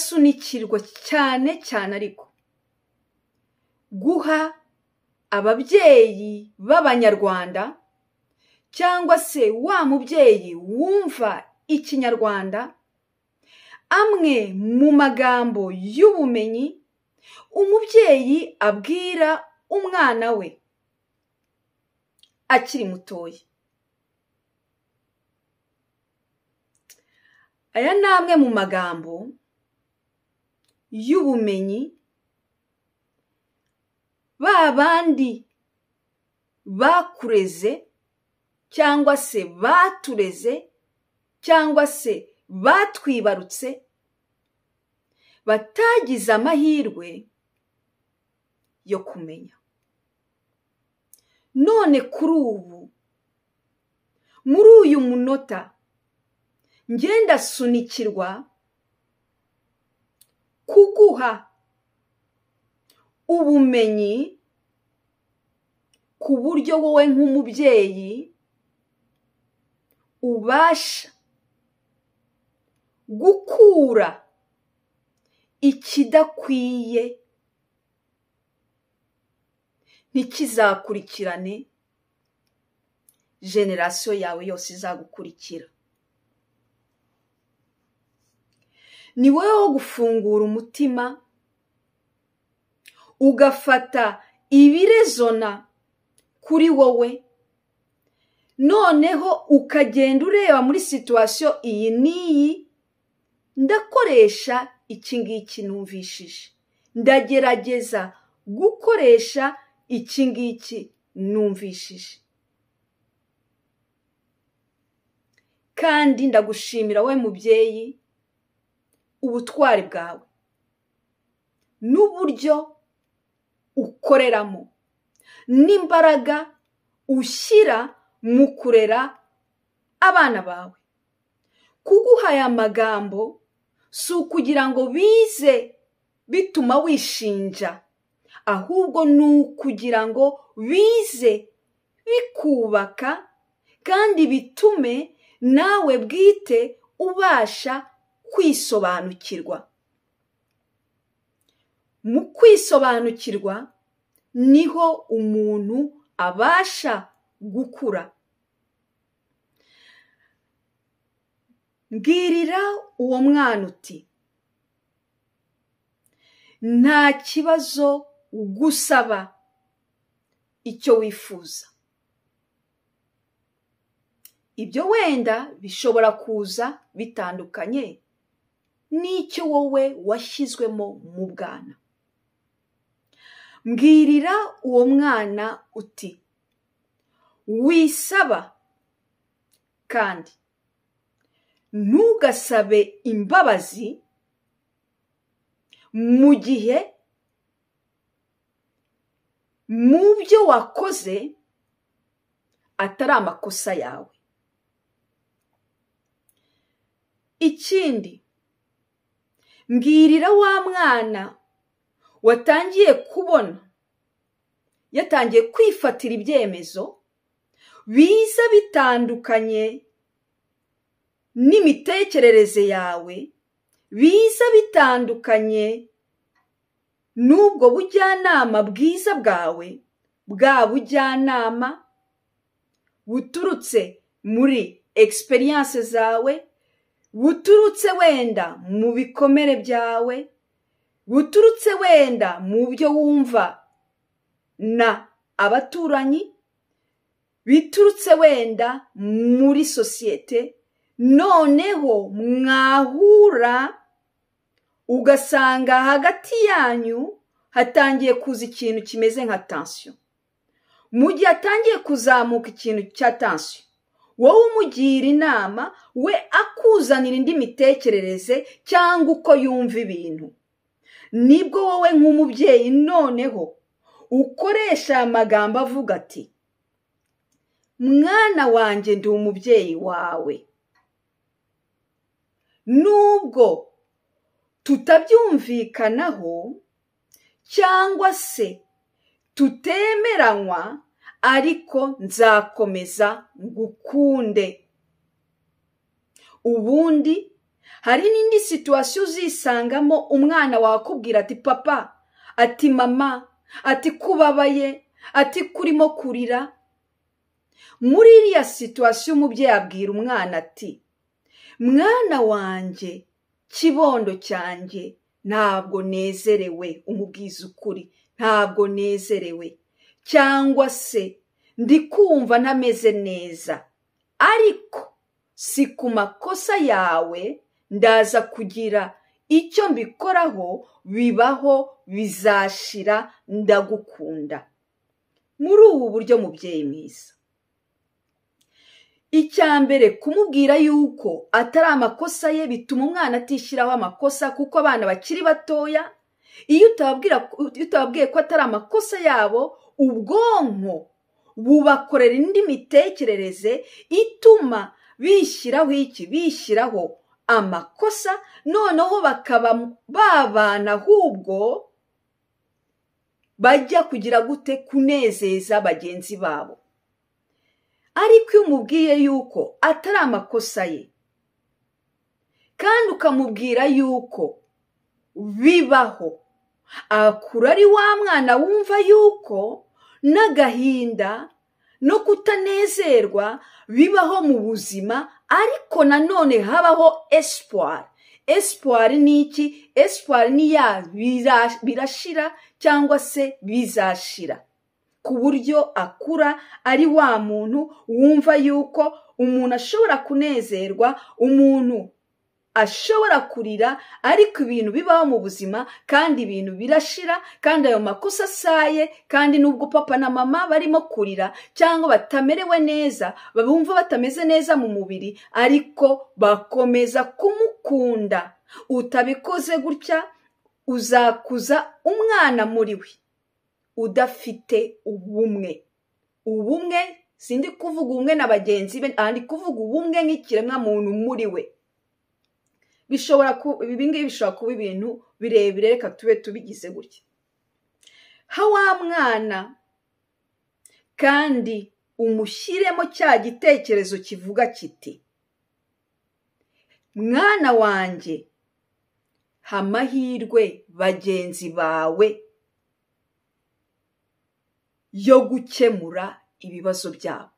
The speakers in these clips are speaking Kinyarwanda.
sunikirwa cyane cyane ariko guha ababyeyi b'Abanyarwanda cyangwa se wa mubyeyi wumva ikinyarwanda amwe mu magambo y'ubumenyi umubyeyi abwira umwana we akiri mutoya. Aya ni amwe mu magambo y'ubumenyi ba bandi bakureze cyangwa se batureze cyangwa se batwibarutse batagize amahirwe yo kumenya. None kuri ubu muri uyu munota ngenda sunikirwa kuguha ubumenyi ku buryo wowe nk'umubyeyi ubasha gukura ikidakwiye ntikizakurikirane generasiyo yawe yose izagukurikira. Ni wowe wo gufungura umutima ugafata ibirezona kuri wowe, noneho ukagenda ureba muri situwasiyo iyi n'iyi, ndakoresha iki ngiki numvishije, ndagerageza gukoresha iki ngiki numvishije. Kandi ndagushimira we mubyeyi ubutwari bwawe n'uburyo ukoreramo n'imbaraga ushyira mu kurera abana bawe. Kuguha aya magambo si ukugira ngo bize bituma wishinja, ahubwo ni ukugira ngo bize bikubaka kandi bitume nawe bwite ubasha kwisobanukirwa. Mu kwisobanukirwa niho umuntu abasha gukura. Mbwirira uwo mwana uti nta kibazo gusaba icyo wifuza. Ibyo wenda bishobora kuza bitandukanye n'icyo wowe washyizwemo mu bwana. Mbwirira uwo mwana uti wisaba kandi ntugasabe imbabazi mu gihe mu byo wakoze atari amakosa yawe. Ikindi, mbwirira wa mwana watangiye kubona yatangiye kwifatira ibyemezo biza bitandukanye n'imitekerereze yawe, biza bitandukanye n'ubwo bujyanama bwiza bwawe, bwa bujyanama buturutse muri experience zawe, buturutse wenda mu bikomere byawe, buturutse wenda mu byo wumva na abaturanyi, biturutse wenda muri sosiyete. Noneho mwahura ugasanga hagati yanyu hatangiye kuza ikintu kimeze nka tension. Mu gihe hatangiye kuzamuka ikintu cya tension, wowe umugira inama, we akuzanira indi mitekerereze cyangwa uko yumva ibintu. Nibwo wowe nk'umubyeyi noneho ukoresha amagambo avuga ati mwana wanjye ndi umubyeyi wawe, nubwo tutabyumvikanaho cyangwa se tutemeranywa, ariko nzakomeza ngukunde. Ubundi hari n'indi situwasiyo uzisangamo umwana wakubwira ati papa, ati mama, ati kubabaye, ati kurimo kurira. Muri iriya situwasiyo umubyeyi abwira umwana ati mwana wanjye, kibondo cyanjye, ntabwo nezerewe. Umubwiza ukuri, ntabwo nezerewe, cyangwa se ndi kumva ntameze neza, ariko si ku makosa yawe, ndaza kugira icyo mbikoraho, bibaho, bizashira, ndagukunda. Muri ubu buryo mubyeyi mwiza, icya mbere kumubwira yuko atari amakosa ye bituma umwana atishyiraho amakosa, kuko abana bakiri batoya iyo utababwiye ko atari amakosa yabo, ubwonko bubakorera indi mitekerereze ituma bishyiraho amakosa, noneho bakaba babana ahubwo bajya kugira gute kunezeza bagenzi babo. Ariko iyo umubwiye yuko atari amakosa ye kandi ukamubwira yuko bibaho, akura ari wa mwana wumva yuko n'agahinda no kutanezerwa bibaho mu buzima, ariko nanone habaho espoir. Espoir ni iki? Espoir ni ya birashira cyangwa se bizashira, ku buryo akura ari wa muntu wumva yuko umuntu ashobora kunezerwa, umuntu ashobora kurira, ariko ibintu bibaho mu buzima kandi ibintu birashira, kandi ayo makosa asaye, kandi nubwo papa na mama barimo kurira cyangwa batamerewe neza, bumva batameze neza mu mubiri, ariko bakomeza kumukunda. Utabikoze gutya, uzakuza umwana muri we udafite ubumwe. Ubumwe sindi kuvuga ubumwe na bagenzi be, ndi kuvuga ubumwe nk'ikiremwa muntu muri we. Ibingibi bishobora kuba ibintu birebire, reka tube tubigize gutya. Wa mwana kandi umushyiremo cya gitekerezo kivuga kiti mwana wanjye, amahirwe bagenzi bawe yo gukemura ibibazo byabo.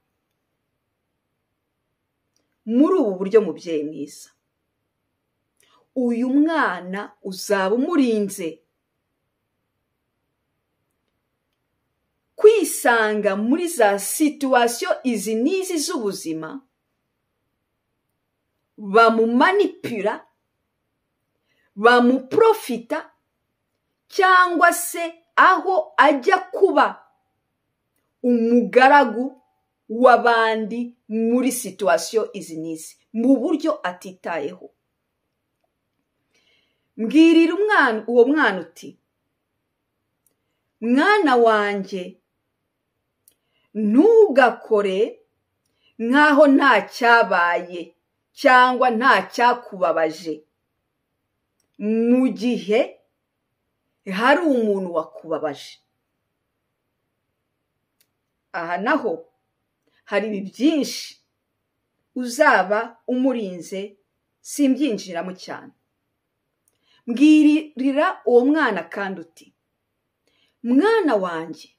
Muri ubu buryo mubyeyi mwiza, uyu mwana uzaba umurinze kwisanga muri za situwasiyo izi n'izi z'ubuzima bamumanipura, bamuprofita, cyangwa se aho ajya kuba umugaragu w'abandi muri situwasiyo izi n'izi mu buryo atitayeho. Mbwirira uwo mwana uti mwana wanjye, ntugakore nk'aho nta cyabaye cyangwa nta cyakubabaje mu gihe hari umuntu wakubabaje. Aha naho hari ibi byinshi uzaba umurinze, simbyinjiramo cyane. Mbwirira uwo mwana kandi uti mwana wanjye,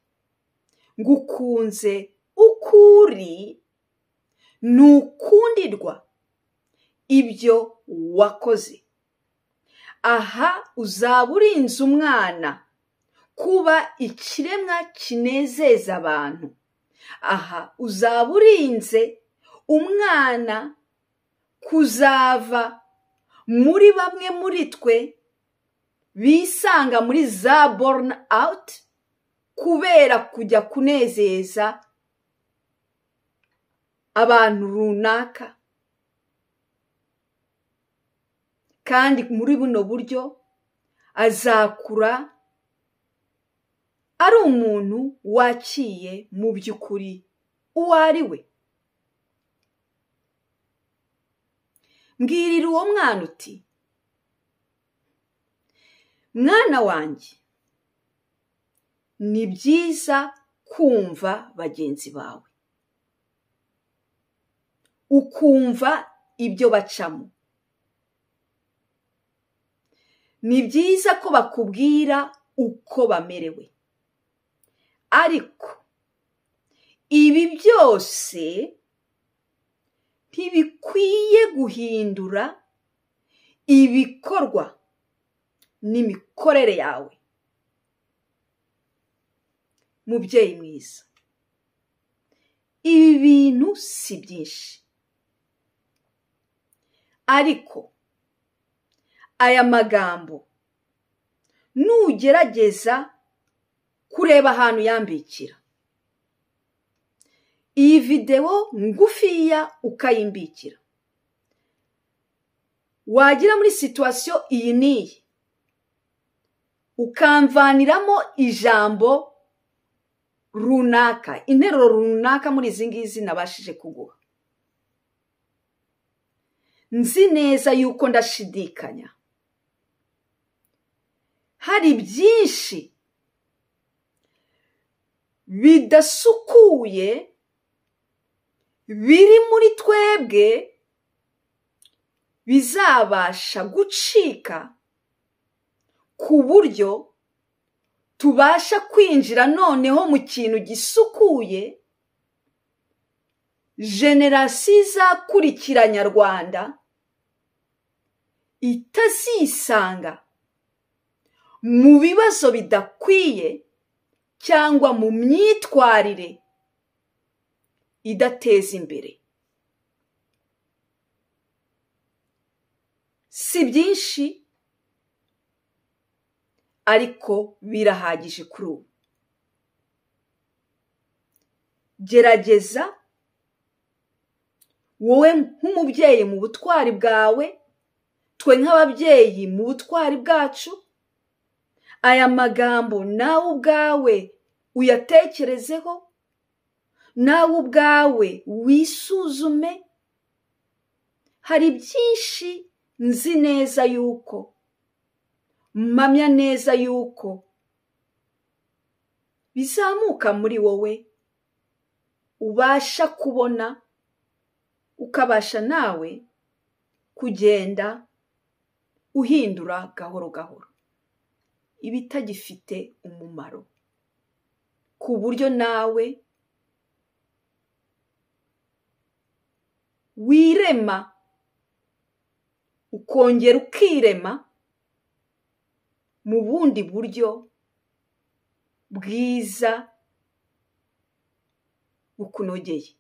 ngukunze ukuri, ntukundirwa ibyo wakoze. Aha uzaba urinze umwana kuba ikiremwa kinezeza abantu. Aha uzaba urinze umwana kuzava muri bamwe muri twe bisanga muri za born out kubera kujya kunezeza abantu runaka. Kandi muri buno buryo azakura ari umuntu waciye mu by'ukuri uwo ari we. Mbwirira uwo mwana uti mwana wanjye, ni byiza kumva bagenzi bawe, ukumva ibyo bacamo, ni byiza ko bakubwira uko bamerewe, ariko ibi byose ntibikwiye guhindura ibikorwa n'imikorere yawe. Mubyeyi mwiza, ibi bintu si byinshi, ariko aya magambo nugerageza kureba ahantu yambikira, iyi video ngufiya ukayimbikira, wagira muri situation iyi niyi ukamvaniramo ijambo runaka, interuro runaka muri izi ngizi nabashije kuguha, nzi neza yuko ndashidikanya hari byinshi bidasukuye biri muri twebwe bizabasha gucika ku buryo tubasha kwinjira noneho mu kintu gisukuye, generasiyo izakurikira Nyarwanda itazisanga mu bibazo bidakwiye cyangwa mu myitwarire idateza imbere. Si byinshi, ariko birahagije kuri ubu. Gerageza wowe nk'umubyeyi mu butwari bwawe, twe nk'ababyeyi mu butwari bwacu, aya magambo nawe ubwawe uyatekerezeho, nawe ubwawe wisuzume. Hari byinshi nzi neza yuko, mpamya neza yuko bizamuka muri wowe, ubasha kubona, ukabasha nawe kugenda uhindura gahoro gahoro ibitagifite umumaro, ku buryo nawe wirema, ukongera ukirema mu bundi buryo bwiza bukunogeye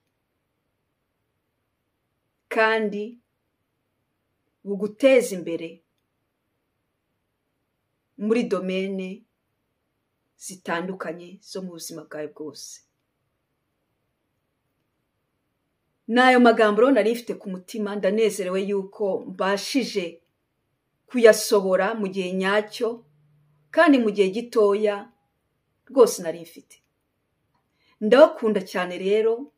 kandi buguteza imbere muri domene zitandukanye zo mu buzima bwawe bwose. N'ayo magambo rero nari mfite ku mutima, ndanezerewe yuko mbashije kuyasohora mu gihe nyacyo kandi mu gihe gitoya rwose nari mfite. Ndabakunda cyane rero,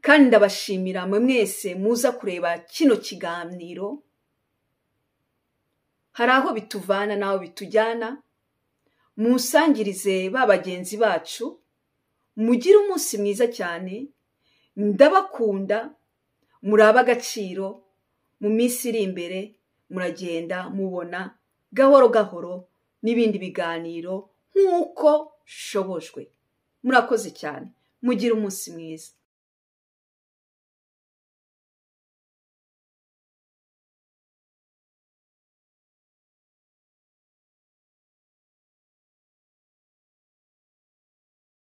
kandi ndabashimira mwe mwese muza kureba kino kiganiro. Hari aho bituvana n'aho bitujyana, musangirize ba bagenzi bacu, mugire umunsi mwiza cyane. Ndabakunda, muri ab'agaciro. Mu minsi iri imbere muragenda mubona gahoro gahoro n'ibindi biganiro nk'uko shobojwe. Murakoze cyane, mugire umunsi mwiza.